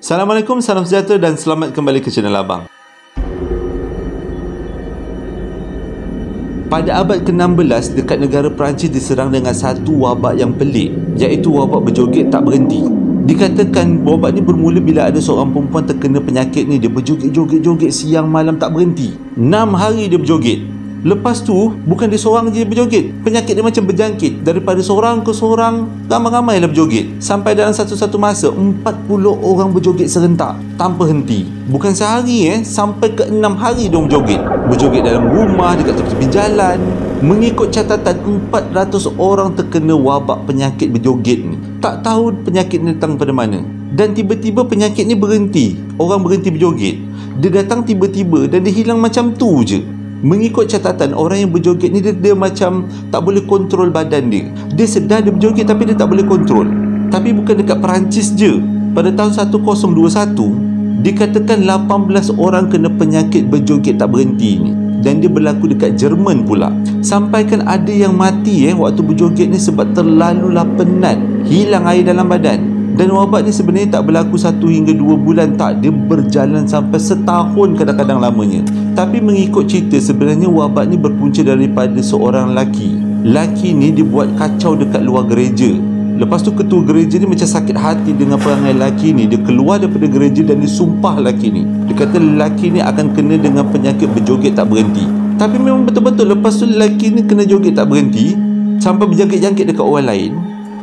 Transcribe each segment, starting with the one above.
Assalamualaikum, salam sejahtera dan selamat kembali ke channel Abang. Pada abad ke-16, dekat negara Perancis diserang dengan satu wabak yang pelik, iaitu wabak berjoget tak berhenti. Dikatakan wabak ni bermula bila ada seorang perempuan terkena penyakit ni. Dia berjoget-joget siang malam tak berhenti. 6 hari dia berjoget. Lepas tu, bukan dia seorang je berjoget. Penyakit dia macam berjangkit. Daripada seorang ke seorang, ramai-ramai lah berjoget. Sampai dalam satu masa, 40 orang berjoget serentak tanpa henti. Bukan sehari sampai ke 6 hari dia berjoget. Berjoget dalam rumah, dekat tepi jalan. Mengikut catatan, 400 orang terkena wabak penyakit berjoget ni. Tak tahu penyakit ni datang pada mana. Dan tiba-tiba penyakit ni berhenti. Orang berhenti berjoget. Dia datang tiba-tiba dan dia hilang macam tu je. Mengikut catatan, orang yang berjoget ni dia macam tak boleh kontrol badan dia. Dia sedar dia berjoget tapi dia tak boleh kontrol. Tapi bukan dekat Perancis je. Pada tahun 1021, dikatakan 18 orang kena penyakit berjoget tak berhenti ni. Dan dia berlaku dekat Jerman pula. Sampaikan ada yang mati waktu berjoget ni sebab terlalulah penat, hilang air dalam badan. Dan wabak ni sebenarnya tak berlaku 1 hingga 2 bulan, tak. Dia berjalan sampai setahun kadang-kadang lamanya. Tapi mengikut cerita, sebenarnya wabak ni berpunca daripada seorang lelaki. Lelaki ni dia buat kacau dekat luar gereja. Lepas tu ketua gereja ni macam sakit hati dengan perangai lelaki ni. Dia keluar daripada gereja dan dia sumpah lelaki ni. Dia kata lelaki ni akan kena dengan penyakit berjoget tak berhenti. Tapi memang betul-betul lepas tu lelaki ni kena joget tak berhenti sampai berjangkit-jangkit dekat orang lain.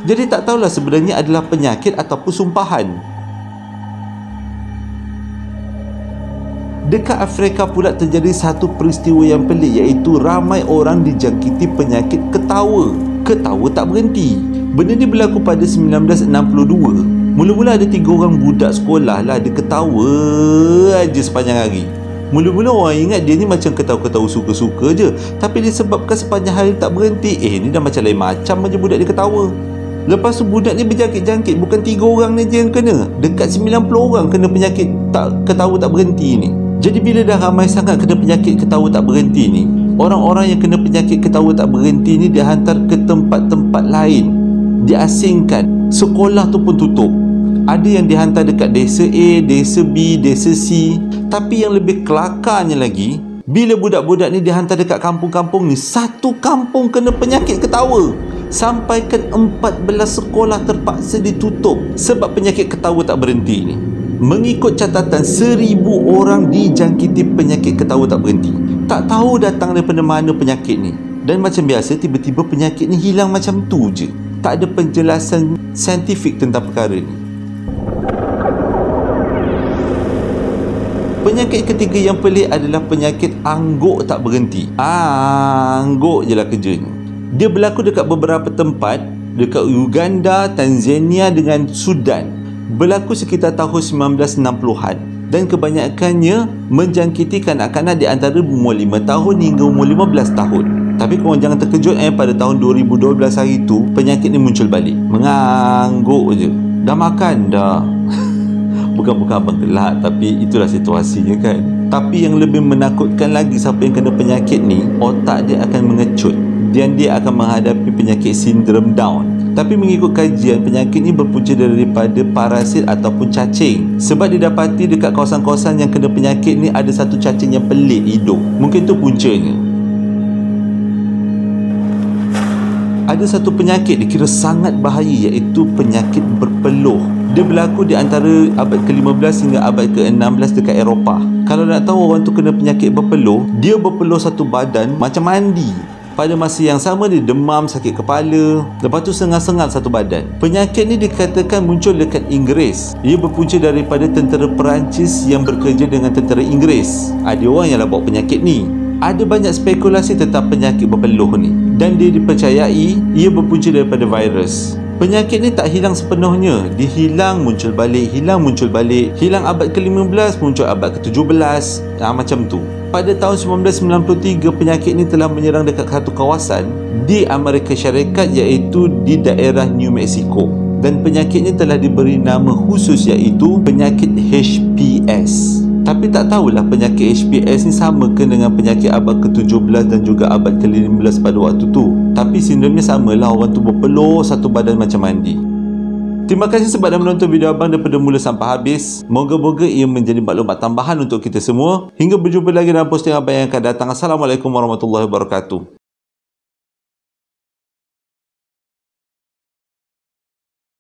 Jadi tak tahulah sebenarnya adalah penyakit ataupun sumpahan. Dekat Afrika pula terjadi satu peristiwa yang pelik, iaitu ramai orang dijangkiti penyakit ketawa. Ketawa tak berhenti. Benda ni berlaku pada 1962. Mula-mula ada 3 orang budak sekolah lah, dia ketawa aja sepanjang hari. Mula-mula orang ingat dia ni macam ketawa-ketawa suka-suka je. Tapi disebabkan sepanjang hari tak berhenti, ni dah macam lain macam aja budak dia ketawa. Lepas tu budak ni berjangkit-jangkit. Bukan 3 orang ni je yang kena, dekat 90 orang kena penyakit ketawa tak berhenti ni. Jadi bila dah ramai sangat kena penyakit ketawa tak berhenti ni, orang-orang yang kena penyakit ketawa tak berhenti ni dihantar ke tempat-tempat lain, diasingkan. Sekolah tu pun tutup. Ada yang dihantar dekat desa A, desa B, desa C. Tapi yang lebih kelakarnya lagi, bila budak-budak ni dihantar dekat kampung-kampung ni, satu kampung kena penyakit ketawa. Sampaikan 14 sekolah terpaksa ditutup sebab penyakit ketawa tak berhenti ni. Mengikut catatan, 1000 orang dijangkiti penyakit ketawa tak berhenti. Tak tahu datang daripada mana penyakit ni. Dan macam biasa, tiba-tiba penyakit ni hilang macam tu je. Tak ada penjelasan saintifik tentang perkara ni. Penyakit ketiga yang pelik adalah penyakit angguk tak berhenti. Angguk je lah kerjanya. Dia berlaku dekat beberapa tempat, dekat Uganda, Tanzania dengan Sudan. Berlaku sekitar tahun 1960-an. Dan kebanyakannya menjangkiti kanak-kanak di antara umur 5 tahun hingga umur 15 tahun. Tapi korang jangan terkejut pada tahun 2012 hari tu, penyakit ni muncul balik. Mengangguk je. Dah makan dah. Bukan abang gelak, tapi itulah situasinya kan. Tapi yang lebih menakutkan lagi, siapa yang kena penyakit ni, otak dia akan mengecut dan dia akan menghadapi penyakit sindrom Down. Tapi mengikut kajian, penyakit ni berpunca daripada parasit ataupun cacing. Sebab didapati dekat kawasan-kawasan yang kena penyakit ni ada satu cacing yang pelik hidup. Mungkin tu puncanya. Ada satu penyakit dikira sangat bahaya, iaitu penyakit berpeluh. Dia berlaku di antara abad ke-15 hingga abad ke-16 dekat Eropah. Kalau nak tahu orang tu kena penyakit berpeluh, dia berpeluh satu badan macam mandi. Pada masa yang sama dia demam, sakit kepala, lepas tu sengal-sengal satu badan. Penyakit ni dikatakan muncul dekat Inggeris. Ia berpunca daripada tentera Perancis yang bekerja dengan tentera Inggeris. Ada orang yang bawa penyakit ni. Ada banyak spekulasi tentang penyakit berpeluh ni, dan dia dipercayai ia berpunca daripada virus. Penyakit ni tak hilang sepenuhnya. Dia hilang muncul balik, hilang muncul balik. Hilang abad ke-15, muncul abad ke-17. Macam tu. Pada tahun 1993, penyakit ni telah menyerang dekat satu kawasan di Amerika Syarikat, iaitu di daerah New Mexico. Dan penyakit ni telah diberi nama khusus, iaitu penyakit HPS. Tapi tak tahulah penyakit HPS ni sama ke dengan penyakit abad ke-17 dan juga abad ke-15 pada waktu tu. Tapi sindromnya samalah, orang tu berpeluh satu badan macam mandi. Terima kasih sebab dah menonton video abang daripada mula sampai habis. Moga-moga ia menjadi maklumat tambahan untuk kita semua. Hingga berjumpa lagi dalam posting abang yang akan datang. Assalamualaikum warahmatullahi wabarakatuh.